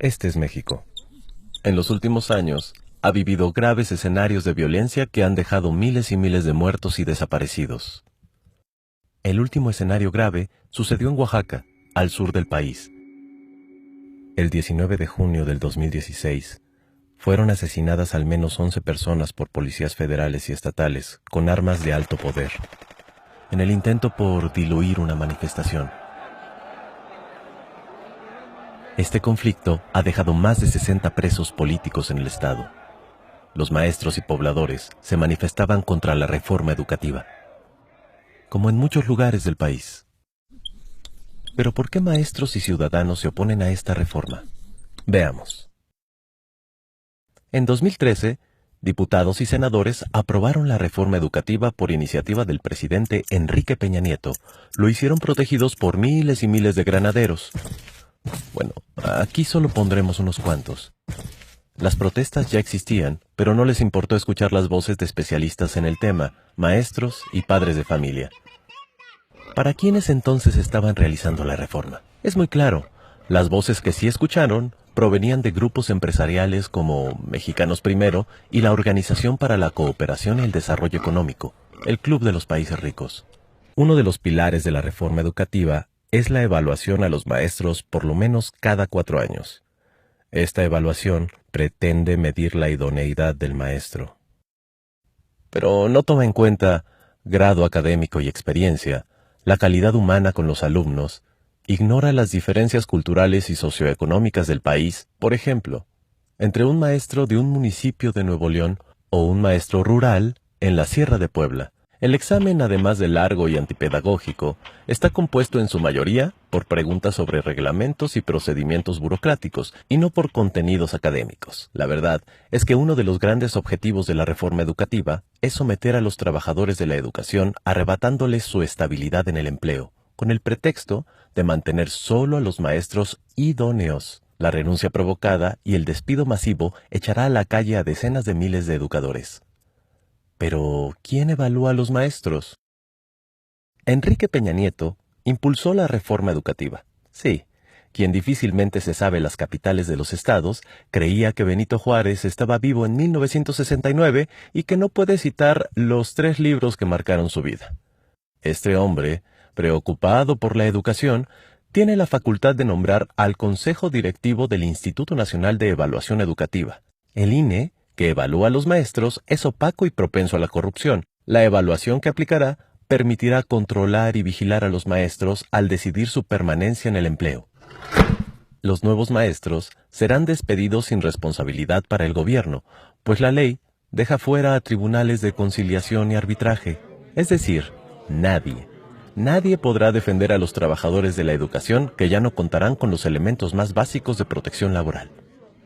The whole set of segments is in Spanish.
Este es México. En los últimos años, ha vivido graves escenarios de violencia que han dejado miles y miles de muertos y desaparecidos. El último escenario grave sucedió en Oaxaca, al sur del país. El 19 de junio del 2016, fueron asesinadas al menos 11 personas por policías federales y estatales con armas de alto poder, en el intento por diluir una manifestación. Este conflicto ha dejado más de 60 presos políticos en el estado. Los maestros y pobladores se manifestaban contra la reforma educativa, como en muchos lugares del país. Pero ¿por qué maestros y ciudadanos se oponen a esta reforma? Veamos. En 2013, diputados y senadores aprobaron la reforma educativa por iniciativa del presidente Enrique Peña Nieto. Lo hicieron protegidos por miles y miles de granaderos. Bueno, aquí solo pondremos unos cuantos. Las protestas ya existían, pero no les importó escuchar las voces de especialistas en el tema, maestros y padres de familia. ¿Para quiénes entonces estaban realizando la reforma? Es muy claro, las voces que sí escucharon provenían de grupos empresariales como Mexicanos Primero y la Organización para la Cooperación y el Desarrollo Económico, el Club de los Países Ricos. Uno de los pilares de la reforma educativa es la evaluación a los maestros por lo menos cada 4 años. Esta evaluación pretende medir la idoneidad del maestro. Pero no toma en cuenta grado académico y experiencia, la calidad humana con los alumnos, ignora las diferencias culturales y socioeconómicas del país, por ejemplo, entre un maestro de un municipio de Nuevo León o un maestro rural en la Sierra de Puebla. El examen, además de largo y antipedagógico, está compuesto en su mayoría por preguntas sobre reglamentos y procedimientos burocráticos, y no por contenidos académicos. La verdad es que uno de los grandes objetivos de la reforma educativa es someter a los trabajadores de la educación arrebatándoles su estabilidad en el empleo, con el pretexto de mantener solo a los maestros idóneos. La renuncia provocada y el despido masivo echará a la calle a decenas de miles de educadores. Pero, ¿quién evalúa a los maestros? Enrique Peña Nieto impulsó la reforma educativa. Sí, quien difícilmente se sabe las capitales de los estados, creía que Benito Juárez estaba vivo en 1969 y que no puede citar los 3 libros que marcaron su vida. Este hombre, preocupado por la educación, tiene la facultad de nombrar al Consejo Directivo del Instituto Nacional de Evaluación Educativa. El INE, que evalúa a los maestros, es opaco y propenso a la corrupción. La evaluación que aplicará permitirá controlar y vigilar a los maestros al decidir su permanencia en el empleo. Los nuevos maestros serán despedidos sin responsabilidad para el gobierno, pues la ley deja fuera a tribunales de conciliación y arbitraje. Es decir, nadie podrá defender a los trabajadores de la educación que ya no contarán con los elementos más básicos de protección laboral.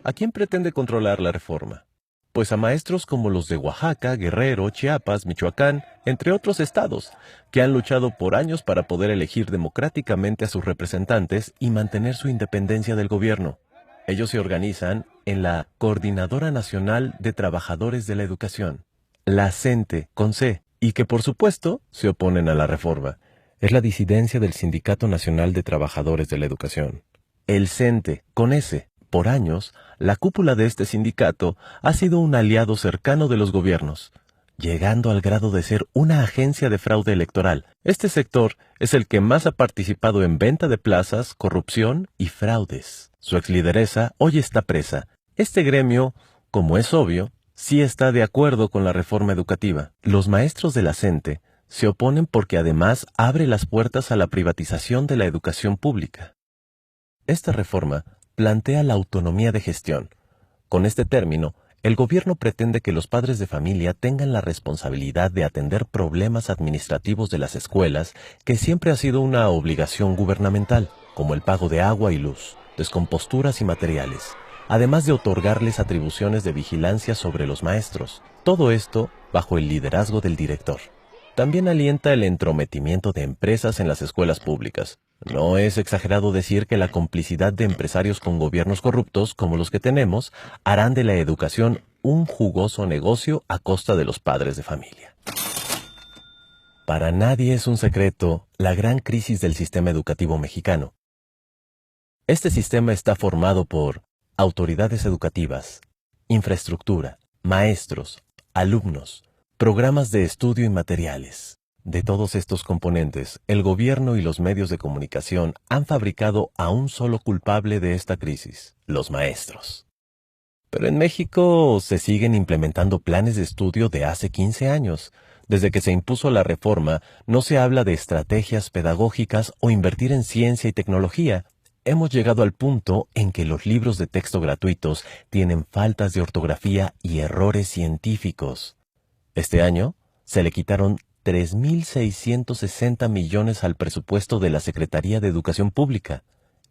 ¿A quién pretende controlar la reforma? Pues a maestros como los de Oaxaca, Guerrero, Chiapas, Michoacán, entre otros estados, que han luchado por años para poder elegir democráticamente a sus representantes y mantener su independencia del gobierno. Ellos se organizan en la Coordinadora Nacional de Trabajadores de la Educación, la CENTE, con C, y que por supuesto se oponen a la reforma. Es la disidencia del Sindicato Nacional de Trabajadores de la Educación, el CENTE, con S. Por años, la cúpula de este sindicato ha sido un aliado cercano de los gobiernos, llegando al grado de ser una agencia de fraude electoral. Este sector es el que más ha participado en venta de plazas, corrupción y fraudes. Su exlideresa hoy está presa. Este gremio, como es obvio, sí está de acuerdo con la reforma educativa. Los maestros de la CENTE se oponen porque además abre las puertas a la privatización de la educación pública. Esta reforma plantea la autonomía de gestión. Con este término, el gobierno pretende que los padres de familia tengan la responsabilidad de atender problemas administrativos de las escuelas, que siempre ha sido una obligación gubernamental, como el pago de agua y luz, descomposturas y materiales, además de otorgarles atribuciones de vigilancia sobre los maestros. Todo esto bajo el liderazgo del director. También alienta el entrometimiento de empresas en las escuelas públicas. No es exagerado decir que la complicidad de empresarios con gobiernos corruptos, como los que tenemos, harán de la educación un jugoso negocio a costa de los padres de familia. Para nadie es un secreto la gran crisis del sistema educativo mexicano. Este sistema está formado por autoridades educativas, infraestructura, maestros, alumnos, programas de estudio y materiales. De todos estos componentes, el gobierno y los medios de comunicación han fabricado a un solo culpable de esta crisis: los maestros. Pero en México se siguen implementando planes de estudio de hace 15 años. Desde que se impuso la reforma, no se habla de estrategias pedagógicas o invertir en ciencia y tecnología. Hemos llegado al punto en que los libros de texto gratuitos tienen faltas de ortografía y errores científicos. Este año se le quitaron 3.660 millones al presupuesto de la Secretaría de Educación Pública.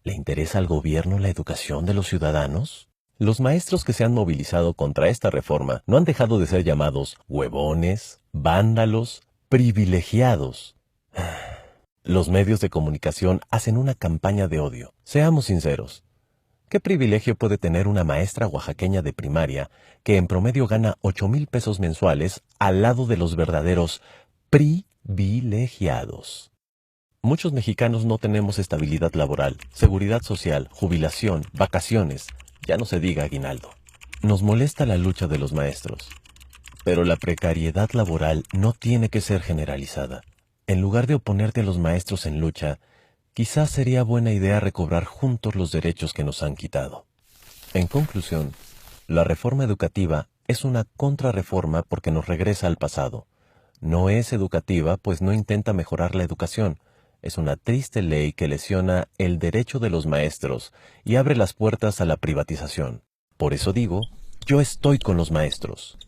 ¿Le interesa al gobierno la educación de los ciudadanos? Los maestros que se han movilizado contra esta reforma no han dejado de ser llamados huevones, vándalos, privilegiados. Los medios de comunicación hacen una campaña de odio. Seamos sinceros. ¿Qué privilegio puede tener una maestra oaxaqueña de primaria que en promedio gana 8,000 pesos mensuales al lado de los verdaderos privilegiados? Muchos mexicanos no tenemos estabilidad laboral, seguridad social, jubilación, vacaciones, ya no se diga aguinaldo. Nos molesta la lucha de los maestros, pero la precariedad laboral no tiene que ser generalizada. En lugar de oponerte a los maestros en lucha, quizás sería buena idea recobrar juntos los derechos que nos han quitado. En conclusión, la reforma educativa es una contrarreforma porque nos regresa al pasado. No es educativa, pues no intenta mejorar la educación. Es una triste ley que lesiona el derecho de los maestros y abre las puertas a la privatización. Por eso digo, yo estoy con los maestros.